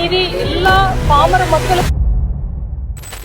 ಮೀರಿ ಎಲ್ಲ ಪಾಮರ ಮಕ್ಕಳು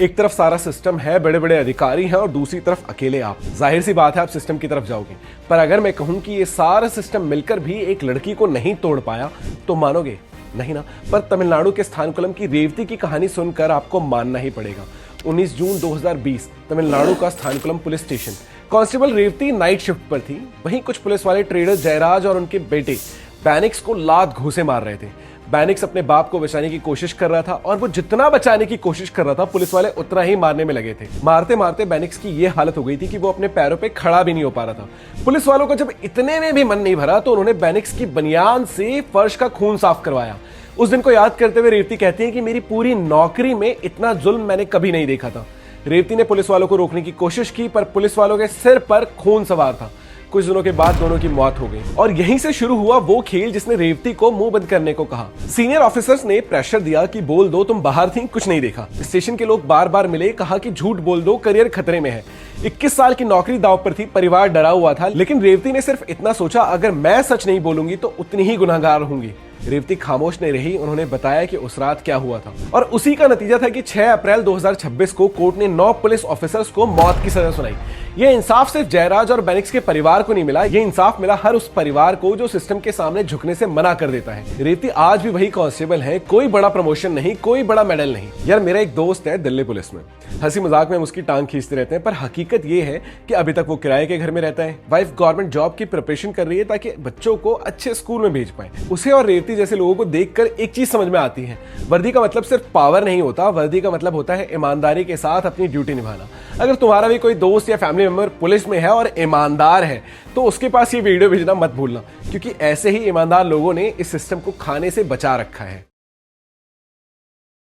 एक तरफ सारा सिस्टम है, बड़े बड़े अधिकारी हैं और दूसरी तरफ अकेले आप। जाहिर सी बात है आप सिस्टम की तरफ जाओगे, पर अगर मैं कहूं कि ये सारा सिस्टम मिलकर भी एक लड़की को नहीं तोड़ पाया तो मानोगे नहीं ना। पर तमिलनाडु के स्थानकुलम की रेवती की कहानी सुनकर आपको मानना ही पड़ेगा। 19 जून 2020 तमिलनाडु का Sathankulam police station. Constable Revathi night shift पर थी। वहीं कुछ पुलिस वाले ट्रेडर जयराज और उनके बेटे बैनिक्स को लात घूंसे मार रहे थे। बैनिक्स अपने बाप को बचाने की कोशिश कर रहा था और वो जितना बचाने की कोशिश कर रहा था पुलिस वाले उतना ही मारने में लगे थे। मारते मारते बैनिक्स की ये हालत हो गई थी कि वो अपने पैरों पे खड़ा भी नहीं हो पा रहा था। पुलिस वालों को जब इतने में भी मन नहीं भरा तो उन्होंने बैनिक्स की बनियान से फर्श का खून साफ करवाया। उस दिन को याद करते हुए रेवती कहती है कि मेरी पूरी नौकरी में इतना जुल्म मैंने कभी नहीं देखा था। रेवती ने पुलिस वालों को रोकने की कोशिश की पर पुलिस वालों के सिर पर खून सवार था। कुछ दिनों के बाद दोनों की मौत हो गई और यहीं से शुरू हुआ वो खेल जिसने रेवती को मुंह बंद करने को कहा। सीनियर ऑफिसर्स ने प्रेशर दिया कि बोल दो तुम बाहर थी, कुछ नहीं देखा। स्टेशन के लोग बार बार मिले, कहा कि झूठ बोल दो, करियर खतरे में है। 21 साल की नौकरी दांव पर थी, परिवार डरा हुआ था, लेकिन रेवती ने सिर्फ इतना सोचा अगर मैं सच नहीं बोलूंगी तो उतनी ही गुनहगार होंगी। रेवती खामोश नहीं रही। उन्होंने बताया कि उस रात क्या हुआ था और उसी का नतीजा था कि 6 अप्रैल 2026 को कोर्ट ने 9 पुलिस ऑफिसर्स को मौत की सजा सुनाई। यह इंसाफ सिर्फ जयराज और बैनिक्स के परिवार को नहीं मिला, यह इंसाफ मिला हर उस परिवार को जो सिस्टम के सामने झुकने से मना कर देता है। रेवती आज भी वही कांस्टेबल है, कोई बड़ा प्रमोशन नहीं, कोई बड़ा मेडल नहीं। यार मेरा एक दोस्त है दिल्ली पुलिस में, हंसी मजाक में हम उसकी टांग खींचते रहते हैं, पर हकीकत ये है कि अभी तक वो किराए के घर में रहता है। वाइफ गवर्नमेंट जॉब की प्रिपरेशन कर रही है ताकि बच्चों को अच्छे स्कूल में भेज पाए। उसे और रेवती जैसे लोगों को देखकर एक चीज समझ में आती है, वर्दी का मतलब सिर्फ पावर नहीं होता, वर्दी का मतलब होता है ईमानदारी के साथ अपनी ड्यूटी निभाना। अगर तुम्हारा भी कोई दोस्त या फैमिली मेंबर पुलिस में है और ईमानदार है तो उसके पास ये वीडियो भेजना मत भूलना, क्योंकि ऐसे ही ईमानदार लोगों ने इस सिस्टम को खाने से बचा रखा है।